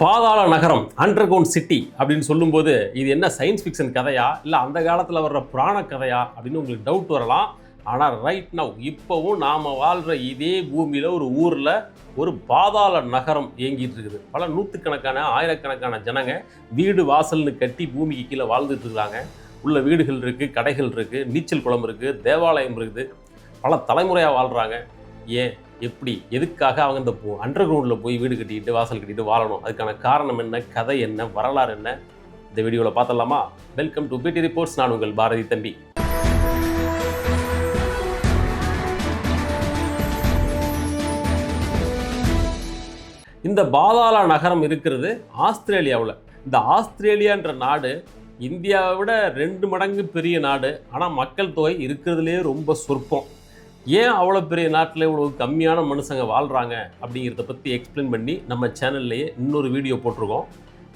பாதாள நகரம் under ground city அப்படின்னு சொல்லும்போது இது என்ன சயின்ஸ் ஃபிக்ஷன் கதையா இல்லை அந்த காலத்தில் வர்ற புராண கதையா அப்படின்னு உங்களுக்கு டவுட் வரலாம். ஆனால் ரைட் நவ் இப்போவும் நாம் வாழ்கிற இதே பூமியில் ஒரு ஊரில் ஒரு பாதாள நகரம் இயங்கிட்டு இருக்குது. பல நூற்றுக்கணக்கான ஆயிரக்கணக்கான ஜனங்க வீடு வாசல்னு கட்டி பூமிக்கு கீழே வாழ்ந்துட்டு இருக்கிறாங்க. உள்ள வீடுகள் இருக்குது, கடைகள் இருக்குது, நீச்சல் குளம் இருக்குது, தேவாலயம் இருக்குது. பல தலைமுறையாக வாழ்கிறாங்க. ஏன், எப்படி, எதுக்காக அவங்க இந்த அண்டர் கிரவுண்டில் போய் வீடு கட்டிக்கிட்டு வாசல் கட்டிட்டு வாழணும்? அதுக்கான காரணம் என்ன, கதை என்ன, வரலாறு என்ன, இந்த வீடியோவில் பார்த்தலாமா? வெல்கம் டு பிடி ரிப்போர்ட்ஸ். நான் உங்கள் பாரதி தம்பி. இந்த பாதாள நகரம் இருக்கிறது ஆஸ்திரேலியாவில். இந்த ஆஸ்திரேலியான்ற நாடு இந்தியாவை விட 2 மடங்கு பெரிய நாடு. ஆனால் மக்கள் தொகை இருக்கிறதுலே ரொம்ப சொற்பம். ஏன் அவ்வளோ பெரிய நாட்டில் இவ்வளோ கம்மியான மனுஷங்க வாழ்கிறாங்க அப்படிங்கிறத பற்றி எக்ஸ்பிளைன் பண்ணி நம்ம சேனல்லையே இன்னொரு வீடியோ போட்டிருக்கோம்.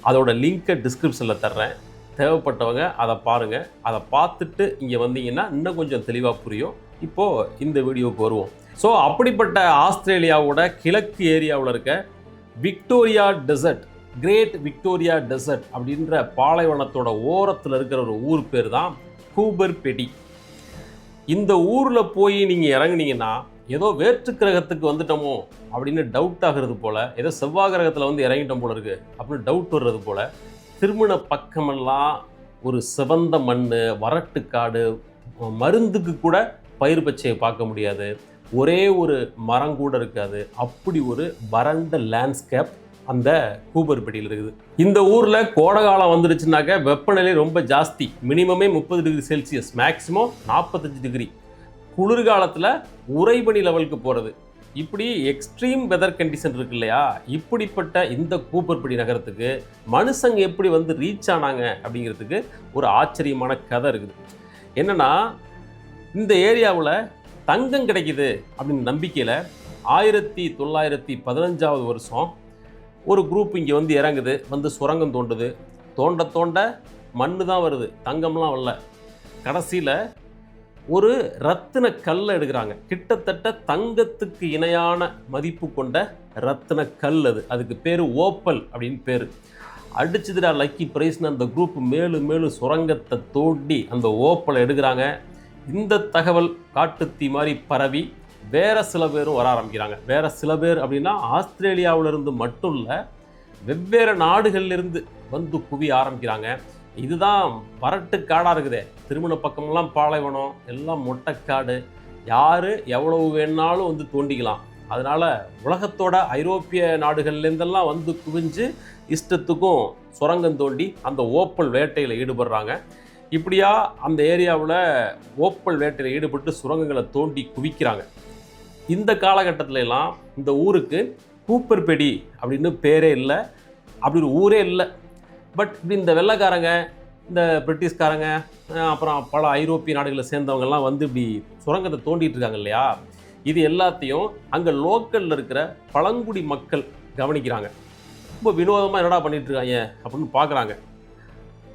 அதோட லிங்க்கை டிஸ்கிரிப்ஷனில் தர்றேன். தேவைப்பட்டவங்க அதை பாருங்கள். அதை பார்த்துட்டு இங்கே வந்தீங்கன்னா இன்னும் கொஞ்சம் தெளிவாக புரியும். இப்போது இந்த வீடியோவுக்கு வருவோம். ஸோ அப்படிப்பட்ட ஆஸ்திரேலியாவோட கிழக்கு ஏரியாவில் இருக்க Victoria desert, great Victoria desert அப்படின்ற பாலைவனத்தோட ஓரத்தில் இருக்கிற ஒரு ஊர் பேர் தான் கூபர் பெடி. இந்த ஊரில் போய் நீங்கள் இறங்குனீங்கன்னா ஏதோ வேற்று கிரகத்துக்கு வந்துட்டோமோ அப்படின்னு டவுட் ஆகிறது போல், ஏதோ செவ்வாய் கிரகத்தில் வந்து இறங்கிட்டோம் போல இருக்குது அப்படின்னு டவுட் வர்றது போல், திருமண பக்கமெல்லாம் ஒரு சிவந்த மண், வறட்டு காடு, மருந்துக்கு கூட பயிர் பச்சையை பார்க்க முடியாது, ஒரே ஒரு மரம் கூட இருக்காது. அப்படி ஒரு வறண்ட லேண்ட்ஸ்கேப் அந்த கூபர் பெடியில் இருக்குது. இந்த ஊரில் கோடை காலம் வந்துடுச்சுனாக்க வெப்பநிலை ரொம்ப ஜாஸ்தி. மினிமமே 30 டிகிரி செல்சியஸ், மேக்ஸிமம் 45 டிகிரி. குளிர்காலத்தில் உறைபனி லெவலுக்கு போகிறது. இப்படி எக்ஸ்ட்ரீம் வெதர் கண்டிஷன் இருக்கு இல்லையா? இப்படிப்பட்ட இந்த கூபர் பெடி நகரத்துக்கு மனுஷங்க எப்படி வந்து ரீச் ஆனாங்க அப்படிங்கிறதுக்கு ஒரு ஆச்சரியமான கதை இருக்குது. என்னென்னா, இந்த ஏரியாவில் தங்கம் கிடைக்குது அப்படின்னு நம்பிக்கையில் 1915 வருஷம் ஒரு குரூப் இங்கே வந்து இறங்குது. வந்து சுரங்கம் தோண்டுது. தோண்ட தோண்ட மண்ணு தான் வருது, தங்கம்லாம் வரல. கடைசியில் ஒரு ரத்தின கல்லை எடுக்கிறாங்க. கிட்டத்தட்ட தங்கத்துக்கு இணையான மதிப்பு கொண்ட ரத்தின கல் அது. அதுக்கு பேர் ஓப்பல் அப்படின்னு பேர். அடிச்சதுடா லக்கி பிரைஸ்னு அந்த குரூப் மேலும் மேலும் சுரங்கத்தை தோண்டி அந்த ஓப்பலை எடுக்கிறாங்க. இந்த தகவல் காட்டுத்தீ மாதிரி பரவி வேறு சில பேரும் வர ஆரம்பிக்கிறாங்க. வேறு சில பேர் அப்படின்னா ஆஸ்திரேலியாவிலிருந்து மட்டும் இல்லை, வெவ்வேறு நாடுகள்லேருந்து வந்து குவிய ஆரம்பிக்கிறாங்க. இதுதான் வறட்டு காடாக இருக்குதே, திருமண பக்கமெல்லாம் பாலைவனம், எல்லாம் மொட்டைக்காடு, யார் எவ்வளவு வேணாலும் வந்து தோண்டிக்கலாம். அதனால் உலகத்தோட ஐரோப்பிய நாடுகள்லேருந்தெல்லாம் வந்து குவிஞ்சு இஷ்டத்துக்கும் சுரங்கம் தோண்டி அந்த ஓப்பல் வேட்டையில் ஈடுபடுறாங்க. இப்படியா அந்த ஏரியாவில் ஓப்பல் வேட்டையில் ஈடுபட்டு சுரங்கங்களை தோண்டி குவிக்கிறாங்க. இந்த காலகட்டத்திலலாம் இந்த ஊருக்கு கூப்பர் பெடி அப்படின்னு பேரே இல்லை, அப்படி ஒரு ஊரே இல்லை. பட் இப்படி இந்த வெள்ளைக்காரங்க, இந்த பிரிட்டிஷ்காரங்க, அப்புறம் பல ஐரோப்பிய நாடுகளை சேர்ந்தவங்கெல்லாம் வந்து இப்படி சுரங்கத்தை தோண்டிட்டு இருக்காங்க இல்லையா? இது எல்லாத்தையும் அங்கே லோக்கலில் இருக்கிற பழங்குடி மக்கள் கவனிக்கிறாங்க. ரொம்ப வினோதமாக என்னடா பண்ணிட்டு இருக்காங்க அப்படின்னு பார்க்குறாங்க.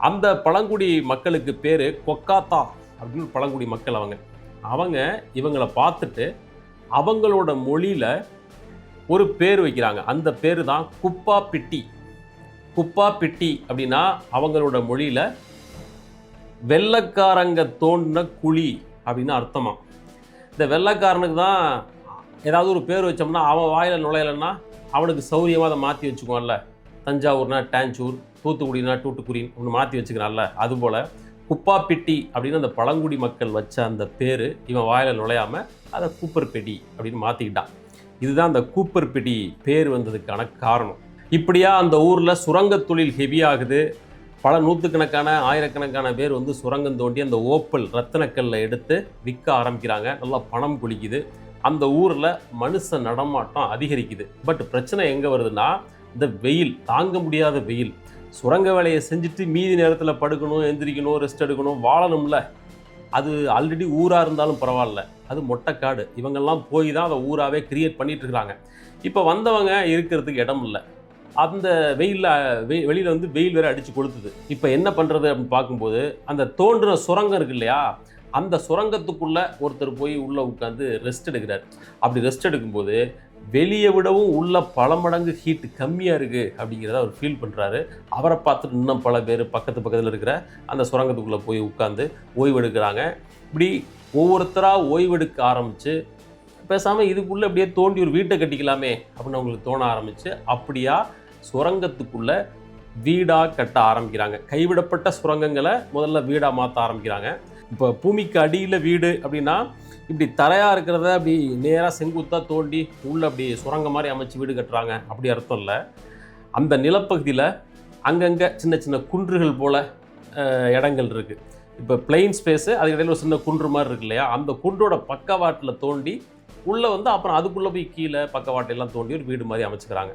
அந்த பழங்குடி மக்களுக்கு பேர் கொக்காத்தா அப்படின்னு பழங்குடி மக்கள். அவங்க இவங்களை பார்த்துட்டு அவங்களோட மொழியில் ஒரு பேர் வைக்கிறாங்க. அந்த பேர் தான் குப்பா பிட்டி. குப்பா பிட்டி அப்படின்னா அவங்களோட மொழியில் வெள்ளைக்காரங்க தோண்டின குழி அப்படின்னு அர்த்தமா. இந்த வெள்ளைக்காரனுக்கு தான் ஏதாவது ஒரு பேர் வச்சோம்னா அவன் வாயில் நுழையலைன்னா அவனுக்கு சௌரியமாக அதை மாற்றி வச்சுக்குவான்ல. தஞ்சாவூர்னா டான்சூர், தூத்துக்குடினா டூட்டுக்குடின்னு ஒன்று மாற்றி வச்சுக்கிறான்ல. அதுபோல் குப்பாப்பிட்டி அப்படின்னு அந்த பழங்குடி மக்கள் வச்ச அந்த பேர் இவன் வாயில் நுழையாமல் அதை கூப்பர் பெடி அப்படின்னு மாற்றிக்கிட்டான். இதுதான் அந்த கூப்பர் பெடி பேர் வந்ததுக்கான காரணம். இப்படியா அந்த ஊரில் சுரங்க தொழில் ஹெவியாகுது. பல நூற்றுக்கணக்கான ஆயிரக்கணக்கான பேர் வந்து சுரங்கம் தோண்டி அந்த ஓப்பல் ரத்தினக்கல்லை எடுத்து விற்க ஆரம்பிக்கிறாங்க. நல்லா பணம் குளிக்குது. அந்த ஊரில் மனுஷ நடமாட்டம் அதிகரிக்குது. பட் பிரச்சனை எங்கே வருதுன்னா, இந்த வெயில், தாங்க முடியாத வெயில். சுரங்க வேலையை செஞ்சுட்டு மீதி நேரத்தில் படுக்கணும், எந்திரிக்கணும், ரெஸ்ட் எடுக்கணும், வாழணும்ல. அது ஆல்ரெடி ஊராக இருந்தாலும் பரவாயில்ல, அது மொட்டைக்காடு. இவங்கெல்லாம் போய் தான் அதை ஊராகவே கிரியேட் பண்ணிட்டு இருக்கிறாங்க. இப்போ வந்தவங்க இருக்கிறதுக்கு இடம் இல்லை. அந்த வெளியில் வந்து வெயில் வேறு அடித்து கொளுத்துது. இப்போ என்ன பண்ணுறது அப்படின்னு பார்க்கும்போது, அந்த தோன்றுன சுரங்கம் இருக்கு இல்லையா, அந்த சுரங்கத்துக்குள்ளே ஒருத்தர் போய் உள்ளே உட்காந்து ரெஸ்ட் எடுக்கிறார். அப்படி ரெஸ்ட் எடுக்கும்போது வெளியே விடவும் உள்ள பல மடங்கு ஹீட் கம்மியாக இருக்குது அப்படிங்கிறத அவர் ஃபீல் பண்ணுறாரு. அவரை பார்த்துட்டு இன்னும் பல பேர் பக்கத்தில் இருக்கிற அந்த சுரங்கத்துக்குள்ளே போய் உட்காந்து ஓய்வெடுக்கிறாங்க. இப்படி ஒவ்வொருத்தராக ஓய்வெடுக்க ஆரம்பித்து பேசாமல் இதுக்குள்ளே அப்படியே தோண்டி ஒரு வீட்டை கட்டிக்கலாமே அப்படின்னு அவங்களுக்கு தோண ஆரம்பித்து அப்படியா சுரங்கத்துக்குள்ளே வீடாக கட்ட ஆரம்பிக்கிறாங்க. கைவிடப்பட்ட சுரங்கங்களை முதல்ல வீடாக மாற்ற ஆரம்பிக்கிறாங்க. இப்போ பூமிக்கு அடியில் வீடு அப்படின்னா இப்படி தரையாக இருக்கிறத அப்படி நேராக செங்குத்தாக தோண்டி உள்ளே அப்படி சுரங்க மாதிரி அமைச்சு வீடு கட்டுறாங்க அப்படி அர்த்தம் இல்லை. அந்த நிலப்பகுதியில் அங்கங்கே சின்ன சின்ன குன்றுகள் போல் இடங்கள் இருக்குது. இப்போ பிளெயின் ஸ்பேஸு அதுக்கு இடையில ஒரு சின்ன குன்று மாதிரி இருக்கு இல்லையா, அந்த குன்றோட பக்கவாட்டில் தோண்டி உள்ளே வந்து அப்புறம் அதுக்குள்ளே போய் கீழே பக்கவாட்டெல்லாம் தோண்டி ஒரு வீடு மாதிரி அமைச்சுக்கிறாங்க.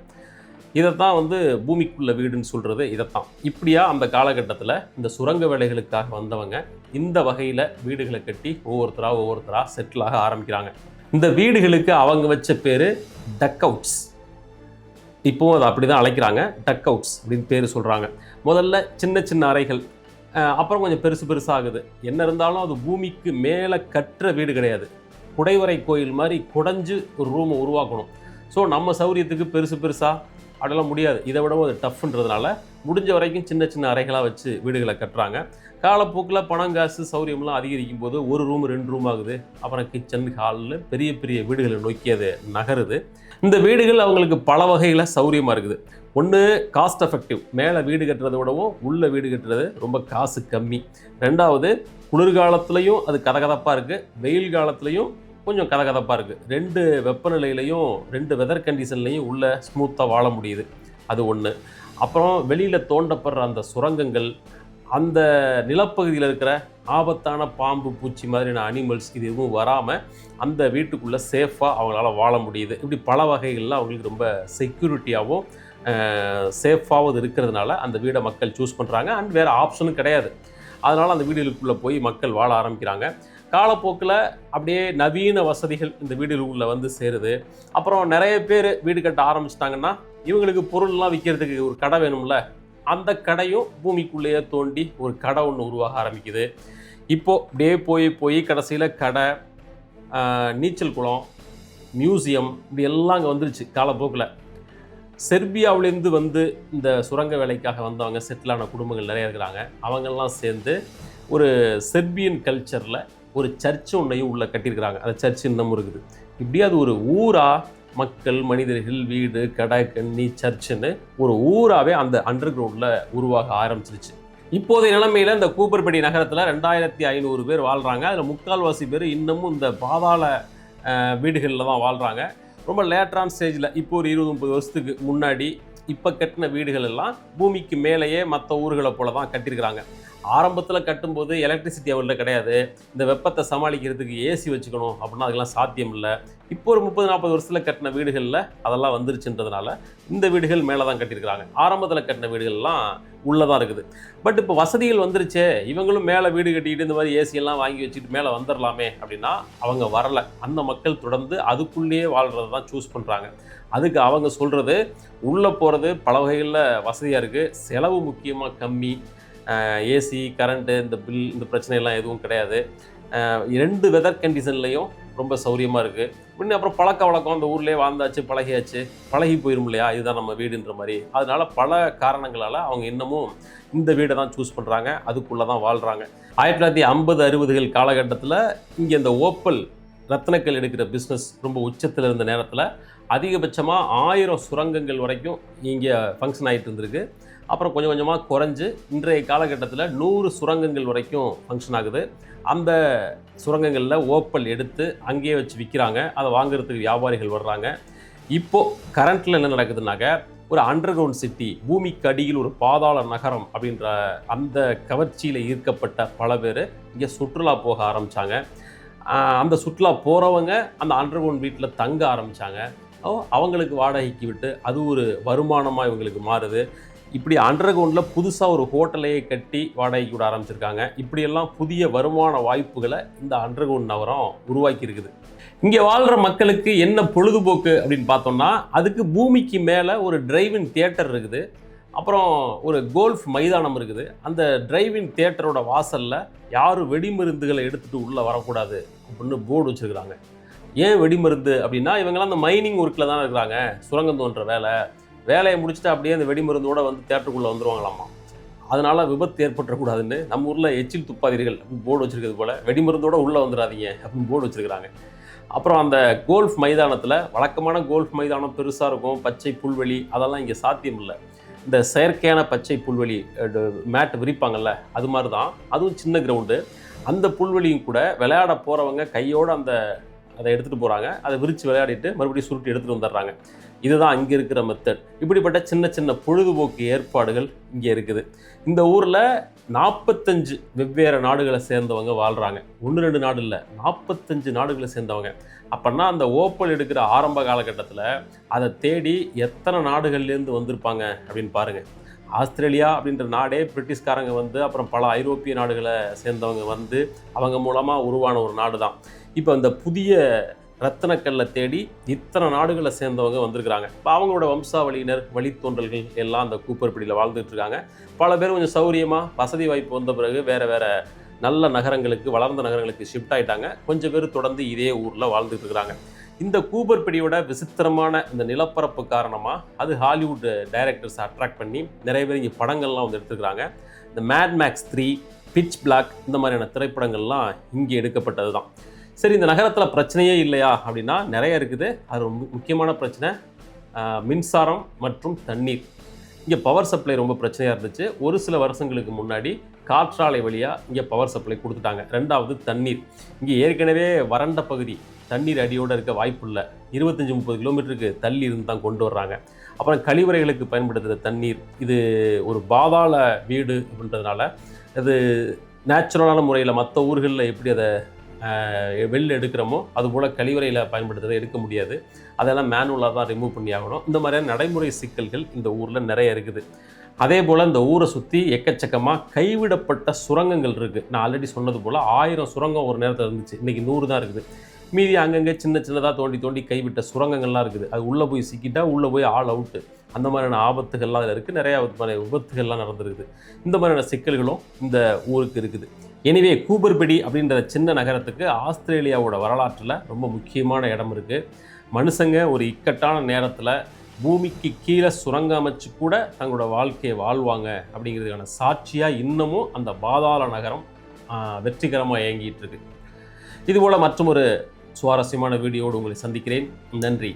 இதைத்தான் பூமிக்குள்ள வீடுன்னு சொல்கிறது இதைத்தான். இப்படியா அந்த காலகட்டத்தில் இந்த சுரங்க வேலைகளுக்காக வந்தவங்க இந்த வகையில் வீடுகளை கட்டி ஒவ்வொருத்தராக செட்டில் ஆக ஆரம்பிக்கிறாங்க. இந்த வீடுகளுக்கு அவங்க வச்ச பேர் டக் அவுட்ஸ். இப்போவும் அதை அப்படி தான் அழைக்கிறாங்க, டக் அவுட்ஸ் அப்படின்னு பேர் சொல்கிறாங்க. முதல்ல சின்ன சின்ன அறைகள், அப்புறம் கொஞ்சம் பெருசாகுது. என்ன இருந்தாலும் அது பூமிக்கு மேலே கட்டுற வீடு கிடையாது. குடைவரை கோயில் மாதிரி குடைஞ்சு ஒரு ரூமை உருவாக்கணும். ஸோ நம்ம சௌரியத்துக்கு பெருசாக அதெல்லாம் முடியாது. இதை விடவும் அது டஃப்ன்றதுனால முடிஞ்ச வரைக்கும் சின்ன சின்ன அறைகளாக வச்சு வீடுகளை கட்டுறாங்க. காலப்போக்கில் பணம் காசு சௌரியம்லாம் அதிகரிக்கும் போது ஒரு ரூம் 2 ரூம் ஆகுது. அப்புறம் கிச்சன் ஹாலில் பெரிய பெரிய வீடுகளை நோக்கி அது நகருது. இந்த வீடுகள் அவங்களுக்கு பல வகையில் சௌரியமாக இருக்குது. ஒன்று காஸ்ட் எஃபெக்டிவ், மேலே வீடு கட்டுறதை விடவும் உள்ள வீடு கட்டுறது ரொம்ப காசு கம்மி. ரெண்டாவது குளிர்காலத்துலேயும் அது கதகதப்பாக இருக்குது, வெயில் காலத்துலேயும் கொஞ்சம் கதகதப்பாக இருக்குது. 2 வெப்பநிலையிலையும் 2 வெதர் கண்டிஷன்லையும் உள்ள ஸ்மூத்தாக வாழ முடியுது. அது ஒன்று. அப்புறம் வெளியில் தோண்டப்படுற அந்த சுரங்கங்கள், அந்த நிலப்பகுதியில் இருக்கிற ஆபத்தான பாம்பு பூச்சி மாதிரியான அனிமல்ஸ் இது எதுவும் வராமல் அந்த வீட்டுக்குள்ளே சேஃபாக அவங்களால வாழ முடியுது. இப்படி பல வகைகளில் அவங்களுக்கு ரொம்ப செக்யூரிட்டியாகவும் சேஃபாகவும் இருக்கிறதுனால அந்த வீடை மக்கள் சூஸ் பண்ணுறாங்க. அண்ட் வேறு ஆப்ஷனும் கிடையாது. அதனால் அந்த வீடுகளுக்குள்ளே போய் மக்கள் வாழ ஆரம்பிக்கிறாங்க. காலப்போக்கில் அப்படியே நவீன வசதிகள் இந்த வீடுகளுக்குள்ளே வந்து சேருது. அப்புறம் நிறைய பேர் வீடு கட்ட ஆரம்பிச்சிட்டாங்கன்னா இவங்களுக்கு பொருள்லாம் விற்கிறதுக்கு ஒரு கடை வேணும்ல, அந்த கடையும் பூமிக்குள்ளேயே தோண்டி ஒரு கடை ஒன்று உருவாக ஆரம்பிக்குது. இப்போது அப்படியே போய் கடைசியில் கடை, நீச்சல் குளம், மியூசியம் இப்படி எல்லாம் அங்கே வந்துருச்சு காலப்போக்கில். செர்பியாவிலேருந்து வந்து இந்த சுரங்க வேலைக்காக வந்தவங்க செட்டிலான குடும்பங்கள் நிறைய இருக்கிறாங்க. அவங்கெல்லாம் சேர்ந்து ஒரு செர்பியன் கல்ச்சரில் ஒரு சர்ச்சு ஒன்றையும் உள்ளே கட்டியிருக்கிறாங்க. அந்த சர்ச்சு இன்னமும் இருக்குது. இப்படி அது ஒரு ஊராக மக்கள், மனிதர்கள், வீடு, கடை, கண்ணி, சர்ச்சுன்னு ஒரு ஊராகவே அந்த அண்டர் கிரவுண்டில் உருவாக ஆரம்பிச்சிருச்சு. இப்போதைய நிலைமையில் இந்த கூப்பர்படி நகரத்தில் 2500 பேர் வாழ்கிறாங்க. அதில் 3/4 பேர் இன்னமும் இந்த பாதாள வீடுகளில் தான் வாழ்கிறாங்க. ரொம்ப லேட்டரான ஸ்டேஜில் இப்போ ஒரு 20-30 வருஷத்துக்கு முன்னாடி இப்போ கட்டின வீடுகள் எல்லாம் பூமிக்கு மேலேயே மற்ற ஊர்களை போல தான் கட்டியிருக்கிறாங்க. ஆரம்பத்தில் கட்டும்போது எலக்ட்ரிசிட்டி அவங்கள்ட்ட கிடையாது. இந்த வெப்பத்தை சமாளிக்கிறதுக்கு ஏசி வச்சுக்கணும் அப்படின்னா அதெல்லாம் சாத்தியம் இல்லை. இப்போ ஒரு 30-40 வருஷத்தில் கட்டின வீடுகளில் அதெல்லாம் வந்துருச்சுன்றதுனால இந்த வீடுகள் மேலே தான் கட்டியிருக்கிறாங்க. ஆரம்பத்தில் கட்டின வீடுகள்லாம் உள்ளே தான் இருக்குது. பட் இப்போ வசதிகள் வந்துருச்சே, இவங்களும் மேலே வீடு கட்டிக்கிட்டு இந்த மாதிரி ஏசியெல்லாம் வாங்கி வச்சுட்டு மேலே வந்துடலாமே அப்படின்னா அவங்க வரலை. அந்த மக்கள் தொடர்ந்து அதுக்குள்ளேயே வாழ்கிறத தான் சூஸ் பண்ணுறாங்க. அதுக்கு அவங்க சொல்கிறது, உள்ளே போகிறது பல வகைகளில் வசதியாக இருக்குது, செலவு முக்கியமாக கம்மி, ஏசி, கரண்ட்டு, இந்த பில், இந்த பிரச்சனையெல்லாம் எதுவும் கிடையாது, 2 வெதர் கண்டிஷன்லையும் ரொம்ப சௌரியமாக இருக்குது. இன்னும் அப்புறம் பழக்க வழக்கம், அந்த ஊர்லேயே வாழ்ந்தாச்சு, பழகி போயிடும் இல்லையா, இதுதான் நம்ம வீடுன்ற மாதிரி. அதனால் பல காரணங்களால் அவங்க இன்னமும் இந்த வீடை தான் சூஸ் பண்ணுறாங்க, அதுக்குள்ளே தான் வாழ்கிறாங்க. 1950-60கள் காலகட்டத்தில் இங்கே இந்த ஓப்பல் ரத்னக்கல் எடுக்கிற பிஸ்னஸ் ரொம்ப உச்சத்தில் இருந்த நேரத்தில் அதிகபட்சமாக 1000 சுரங்கங்கள் வரைக்கும் இங்கே ஃபங்க்ஷன் ஆகிட்டு இருந்திருக்கு. அப்புறம் கொஞ்சம் கொஞ்சமாக குறைஞ்சு இன்றைய காலகட்டத்தில் 100 சுரங்கங்கள் வரைக்கும் ஃபங்க்ஷன் ஆகுது. அந்த சுரங்கங்களில் ஓப்பல் எடுத்து அங்கேயே வச்சு விற்கிறாங்க. அதை வாங்குறதுக்கு வியாபாரிகள் வர்றாங்க. இப்போது கரண்ட்டில் என்ன நடக்குதுன்னாக்க, ஒரு அண்டர் கிரவுண்ட் சிட்டி, பூமிக்கு அடியில் ஒரு பாதாள நகரம் அப்படின்ற அந்த கவர்ச்சியில் ஈர்க்கப்பட்ட பல பேர் இங்கே சுற்றுலா போக ஆரம்பித்தாங்க. அந்த சுற்றுலா போகிறவங்க அந்த அண்டர் கிரவுண்ட் வீட்டில் தங்க ஆரம்பித்தாங்க. அவங்களுக்கு வாடகைக்கு விட்டு அது ஒரு வருமானமாக இவங்களுக்கு மாறுது. இப்படி அண்டர் கிரவுண்டில் புதுசாக ஒரு ஹோட்டலையே கட்டி வாடகைக்கு விட ஆரம்பிச்சிருக்காங்க. இப்படியெல்லாம் புதிய வருமான வாய்ப்புகளை இந்த அண்டர் கிரவுண்ட் நகரம் உருவாக்கி இருக்குது. இங்கே வாழ்கிற மக்களுக்கு என்ன பொழுதுபோக்கு அப்படின்னு பார்த்தோம்னா, அதுக்கு பூமிக்கு மேலே ஒரு டிரைவிங் தியேட்டர் இருக்குது, அப்புறம் ஒரு கோல்ஃப் மைதானம் இருக்குது. அந்த டிரைவிங் தியேட்டரோட வாசலில் யாரும் வெடிமருந்துகளை எடுத்துகிட்டு உள்ளே வரக்கூடாது அப்படின்னு போர்டு வச்சுருக்குறாங்க. ஏன் வெடிமருந்து அப்படின்னா, இவங்கெல்லாம் அந்த மைனிங் ஒர்க்கில் தான் இருக்கிறாங்க, சுரங்கம் தோன்ற வேலையை முடிச்சுட்டு அப்படியே அந்த வெடிமருந்தோடு வந்து தேட்டருக்குள்ளே வந்துருவாங்களாமா. அதனால் விபத்து ஏற்பட்டுறக்கூடாதுன்னு நம்ம ஊரில் எச்சில் துப்பாதீர்கள் அப்படின்னு போர்டு வச்சுருக்கிறது போல், வெடிமருந்தோடு உள்ளே வந்துடாதீங்க அப்படின்னு போர்டு வச்சுருக்கிறாங்க. அப்புறம் அந்த கோல்ஃப் மைதானத்தில், வழக்கமான கோல்ஃப் மைதானம் பெருசாக இருக்கும், பச்சை புல்வெளி, அதெல்லாம் இங்கே சாத்தியம் இல்லை. இந்த செயற்கையான பச்சை புல்வெளி மேட் விரிப்பாங்கள்ல, அது மாதிரி தான், அதுவும் சின்ன கிரவுண்டு. அந்த புல்வெளியும் கூட விளையாட போகிறவங்க கையோடு அதை எடுத்துகிட்டு போகிறாங்க, அதை விரித்து விளையாடிட்டு மறுபடியும் சுருட்டி எடுத்துகிட்டு வந்துடுறாங்க. இதுதான் அங்கே இருக்கிற மெத்தட். இப்படிப்பட்ட சின்ன சின்ன பொழுதுபோக்கு ஏற்பாடுகள் இங்கே இருக்குது. இந்த ஊரில் 45 வெவ்வேறு நாடுகளை சேர்ந்தவங்க வாழ்கிறாங்க. 1-2 நாடு இல்லை, 45 நாடுகளை சேர்ந்தவங்க. அப்படின்னா அந்த ஓப்பல் எடுக்கிற ஆரம்ப காலகட்டத்தில் அதை தேடி எத்தனை நாடுகள்லேருந்து வந்திருப்பாங்க அப்படின்னு பாருங்கள். ஆஸ்திரேலியா அப்படின்ற நாடே பிரிட்டிஷ்காரங்க வந்து, அப்புறம் பல ஐரோப்பிய நாடுகளை சேர்ந்தவங்க வந்து, அவங்க மூலமாக உருவான ஒரு நாடு தான். இப்போ இந்த புதிய ரத்தினக்கல்லை தேடி இத்தனை நாடுகளை சேர்ந்தவங்க வந்திருக்கிறாங்க. இப்போ அவங்களோட வம்சாவளியினர், வழித்தோன்றல்கள் எல்லாம் அந்த கூப்பர்பிடியில் வாழ்ந்துட்டு இருக்காங்க. பல பேர் கொஞ்சம் சௌரியமாக வசதி வாய்ப்பு வந்த பிறகு வேறு நல்ல நகரங்களுக்கு, வளர்ந்த நகரங்களுக்கு ஷிஃப்ட் ஆகிட்டாங்க. கொஞ்சம் பேர் தொடர்ந்து இதே ஊரில் வாழ்ந்துட்டு இருக்கிறாங்க. இந்த கூப்பர்பிடியோட விசித்திரமான இந்த நிலப்பரப்பு காரணமாக அது ஹாலிவுட் டைரக்டர்ஸ் அட்ராக்ட் பண்ணி நிறைய பேர் இங்கே படங்கள்லாம் வந்து எடுத்துருக்குறாங்க. இந்த மேட் மேக்ஸ் 3, பிட்ச் பிளாக், இந்த மாதிரியான திரைப்படங்கள்லாம் இங்கே எடுக்கப்பட்டது தான். சரி, இந்த நகரத்தில் பிரச்சனையே இல்லையா அப்படின்னா நிறைய இருக்குது. அது ரொம்ப முக்கியமான பிரச்சனை மின்சாரம் மற்றும் தண்ணீர். இங்கே பவர் சப்ளை ரொம்ப பிரச்சனையாக இருந்துச்சு. ஒரு சில வருஷங்களுக்கு முன்னாடி காற்றாலை வழியாக இங்கே பவர் சப்ளை கொடுத்துட்டாங்க. ரெண்டாவது தண்ணீர். இங்கே ஏற்கனவே வறண்ட பகுதி, தண்ணீர் அடியோடு இருக்க வாய்ப்பு இல்லை. 25-30 கிலோமீட்டருக்கு தள்ளி இருந்து தான் கொண்டு வர்றாங்க. அப்புறம் கழிவறைகளுக்கு பயன்படுத்துகிற தண்ணீர், இது ஒரு பாதாள வீடு அப்படின்றதுனால அது நேச்சுரலான முறையில் மற்ற ஊர்களில் எப்படி அதை வெளில எடுக்கிறோமோ அதுபோல் கழிவறையில் பயன்படுத்துறதை எடுக்க முடியாது. அதெல்லாம் மேனுவலாக தான் ரிமூவ் பண்ணி ஆகணும். இந்த மாதிரியான நடைமுறை சிக்கல்கள் இந்த ஊரில் நிறைய இருக்குது. அதே போல் இந்த ஊரை சுற்றி எக்கச்சக்கமாக கைவிடப்பட்ட சுரங்கங்கள் இருக்குது. நான் ஆல்ரெடி சொன்னது போல் 1000 சுரங்கம் ஒரு நேரத்தில் இருந்துச்சு, இன்றைக்கி 100 தான் இருக்குது. மீதி அங்கங்கே சின்னதாக தோண்டி கைவிட்ட சுரங்கங்கள்லாம் இருக்குது. அது உள்ளே போய் சிக்கிட்டா உள்ளே போய் ஆல் அவுட்டு, அந்த மாதிரியான ஆபத்துகள்லாம் அதில் இருக்குது. நிறையா விபத்துகள்லாம் நடந்துருக்குது. இந்த மாதிரியான சிக்கல்களும் இந்த ஊருக்கு இருக்குது. எனிவே, கூப்பர்பிடி அப்படின்ற சின்ன நகரத்துக்கு ஆஸ்திரேலியாவோட வரலாற்றில் ரொம்ப முக்கியமான இடம் இருக்குது. மனுஷங்க ஒரு இக்கட்டான நேரத்தில் பூமிக்கு கீழே சுரங்கம் அமைச்சு கூட தங்களோட வாழ்க்கையை வாழ்வாங்க அப்படிங்கிறதுக்கான சாட்சியாக இன்னமும் அந்த பாதாள நகரம் வெற்றிகரமாக இயங்கிட்டு இருக்கு. இதுபோல் மற்றும் ஒரு சுவாரஸ்யமான வீடியோடு உங்களை சந்திக்கிறேன். நன்றி.